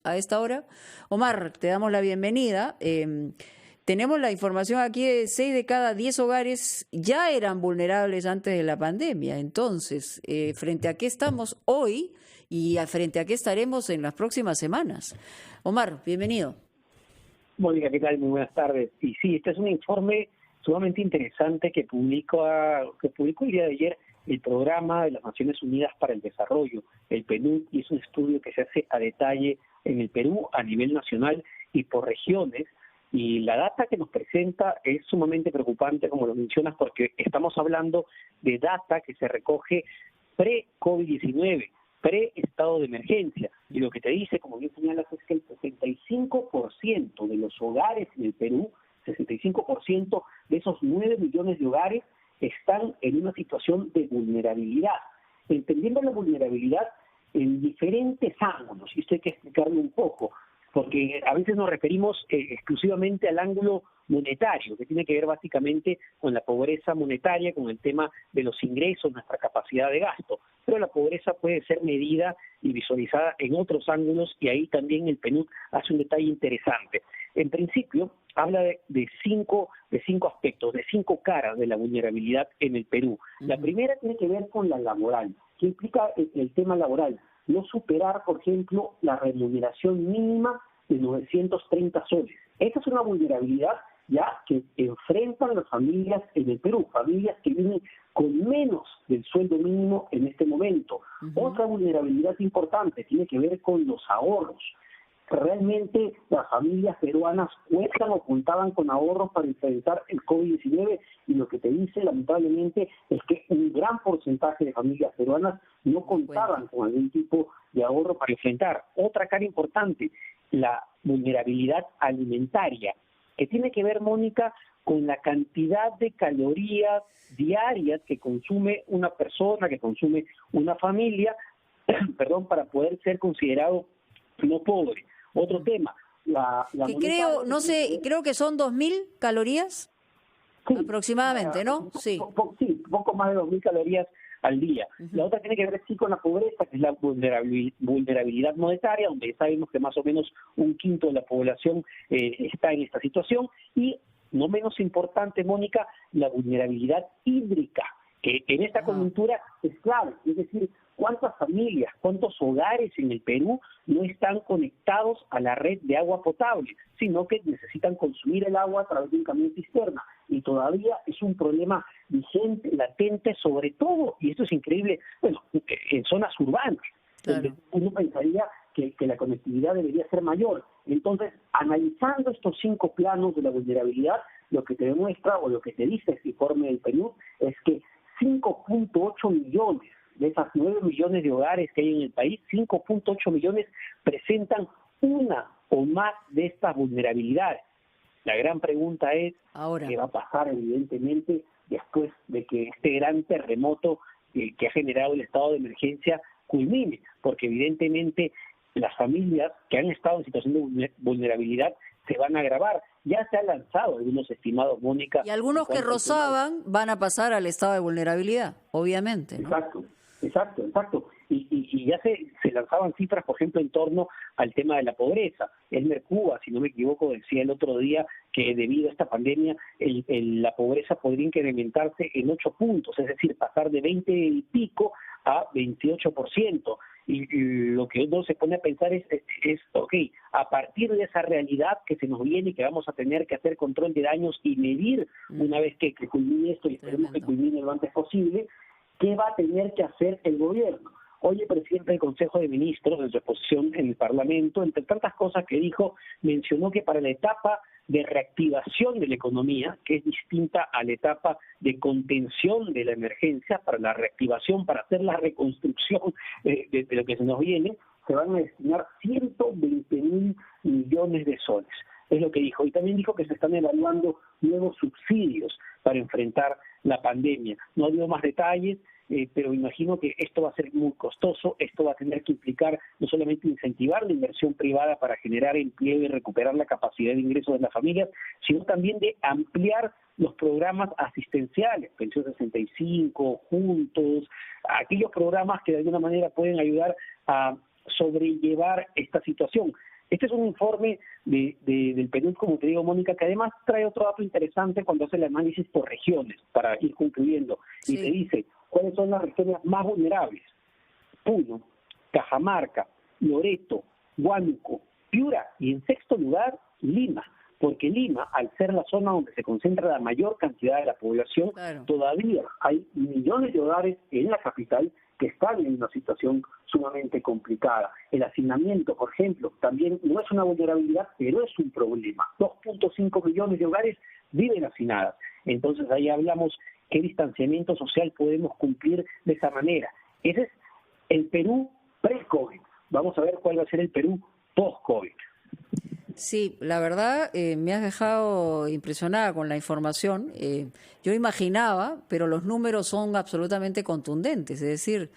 a esta hora. Omar, te damos la bienvenida. Tenemos la información aquí de 6 de cada 10 hogares ya eran vulnerables antes de la pandemia. Entonces, ¿frente a qué estamos hoy y frente a qué estaremos en las próximas semanas? Omar, bienvenido. Mónica, ¿qué tal? Muy buenas tardes. Y sí, este es un informe sumamente interesante que publicó el día de ayer el Programa de las Naciones Unidas para el Desarrollo, el PNUD, y es un estudio que se hace a detalle en el Perú a nivel nacional y por regiones. Y la data que nos presenta es sumamente preocupante, como lo mencionas, porque estamos hablando de data que se recoge pre-COVID-19, pre-estado de emergencia. Y lo que te dice, como bien señalas, es que el 65% de los hogares en el Perú, 65% de esos 9 millones de hogares, están en una situación de vulnerabilidad. Entendiendo la vulnerabilidad en diferentes ángulos, y esto hay que explicarlo un poco, porque a veces nos referimos exclusivamente al ángulo monetario, que tiene que ver básicamente con la pobreza monetaria, con el tema de los ingresos, nuestra capacidad de gasto. Pero la pobreza puede ser medida y visualizada en otros ángulos, y ahí también el PNUD hace un detalle interesante. En principio, habla de cinco aspectos, de 5 caras de la vulnerabilidad en el Perú. La primera tiene que ver con la laboral, que implica el tema laboral. No superar, por ejemplo, la remuneración mínima de 930 soles. Esta es una vulnerabilidad ya que enfrentan las familias en el Perú, familias que viven con menos del sueldo mínimo en este momento. Otra vulnerabilidad importante tiene que ver con los ahorros. Realmente las familias peruanas cuentan o contaban con ahorros para enfrentar el COVID-19, y lo que te dice lamentablemente es que un gran porcentaje de familias peruanas no contaban con algún tipo de ahorro para enfrentar. Otra cara importante, la vulnerabilidad alimentaria, que tiene que ver, Mónica, con la cantidad de calorías diarias que consume una persona, que consume una familia, perdón, para poder ser considerado no pobre. Otro tema, la que creo, no sé, creo que son 2.000 calorías sí, aproximadamente, ¿no? Sí. Sí, poco más de 2.000 calorías al día. La otra tiene que ver sí con la pobreza, que es la vulnerabilidad monetaria, donde sabemos que más o menos un quinto de la población está en esta situación. Y no menos importante, Mónica, la vulnerabilidad hídrica, que en esta coyuntura es clave. Es decir, ¿cuántas familias, cuántos hogares en el Perú no están conectados a la red de agua potable, sino que necesitan consumir el agua a través de un camión cisterna? Y todavía es un problema vigente, latente, sobre todo, y esto es increíble, bueno, en zonas urbanas, donde uno pensaría que la conectividad debería ser mayor. Entonces, analizando estos 5 planos de la vulnerabilidad, lo que te demuestra, o lo que te dice este informe del Perú, es que 5.8 millones de esas 9 millones de hogares que hay en el país, 5.8 millones presentan una o más de estas vulnerabilidades. La gran pregunta es, ¿qué va a pasar evidentemente después de que este gran terremoto que ha generado el estado de emergencia culmine? Porque evidentemente las familias que han estado en situación de vulnerabilidad se van a agravar. Ya se han lanzado algunos estimados, Mónica. Y algunos que rozaban van a pasar al estado de vulnerabilidad, obviamente, ¿no? Exacto. Y ya se lanzaban cifras, por ejemplo, en torno al tema de la pobreza. El Mercuba, si no me equivoco, decía el otro día que debido a esta pandemia la pobreza podría incrementarse en 8 puntos, es decir, pasar de 20 y pico a 28%. Y lo que uno se pone a pensar es, ok, a partir de esa realidad que se nos viene y que vamos a tener que hacer control de daños y medir una vez que culmine esto, y esperemos que culmine lo antes posible, ¿qué va a tener que hacer el gobierno? Hoy el presidente del Consejo de Ministros, en su exposición en el Parlamento, entre tantas cosas que dijo, mencionó que para la etapa de reactivación de la economía, que es distinta a la etapa de contención de la emergencia, para la reactivación, para hacer la reconstrucción de lo que se nos viene, se van a destinar 120.000 millones de soles. Es lo que dijo. Y también dijo que se están evaluando nuevos subsidios para enfrentar la pandemia. No dio más detalles, pero imagino que esto va a ser muy costoso. Esto va a tener que implicar no solamente incentivar la inversión privada para generar empleo y recuperar la capacidad de ingresos de las familias, sino también de ampliar los programas asistenciales, Pensión 65, Juntos, aquellos programas que de alguna manera pueden ayudar a sobrellevar esta situación. Este es un informe del Perú, como te digo, Mónica, que además trae otro dato interesante cuando hace el análisis por regiones, para ir concluyendo, y te dice cuáles son las regiones más vulnerables. Puno, Cajamarca, Loreto, Huánuco, Piura y en sexto lugar, Lima, porque Lima, al ser la zona donde se concentra la mayor cantidad de la población, todavía hay millones de hogares en la capital que están en una situación sumamente complicada. El hacinamiento, por ejemplo, también no es una vulnerabilidad, pero es un problema. 2.5 millones de hogares viven hacinadas. Entonces ahí hablamos qué distanciamiento social podemos cumplir de esa manera. Ese es el Perú pre-COVID. Vamos a ver cuál va a ser el Perú post-COVID. Sí, la verdad me has dejado impresionada con la información. Yo imaginaba, pero los números son absolutamente contundentes. Es decir,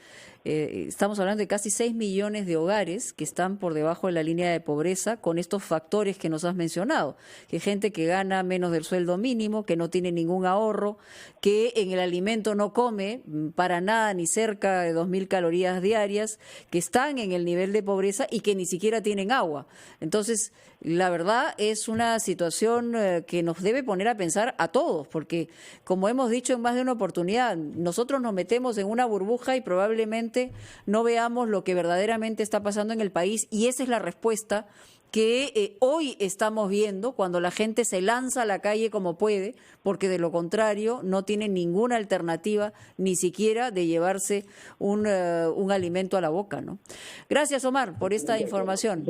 estamos hablando de casi 6 millones de hogares que están por debajo de la línea de pobreza con estos factores que nos has mencionado. Que gente que gana menos del sueldo mínimo, que no tiene ningún ahorro, que en el alimento no come para nada ni cerca de 2.000 calorías diarias, que están en el nivel de pobreza y que ni siquiera tienen agua. Entonces, la verdad es una situación que nos debe poner a pensar a todos, porque como hemos dicho en más de una oportunidad, nosotros nos metemos en una burbuja y probablemente no veamos lo que verdaderamente está pasando en el país, y esa es la respuesta que hoy estamos viendo cuando la gente se lanza a la calle como puede, porque de lo contrario no tiene ninguna alternativa, ni siquiera de llevarse un alimento a la boca, ¿no? Gracias, Omar, por esta información.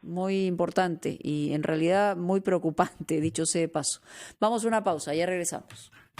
Muy importante y en realidad muy preocupante, dicho sea de paso. Vamos a una pausa, ya regresamos.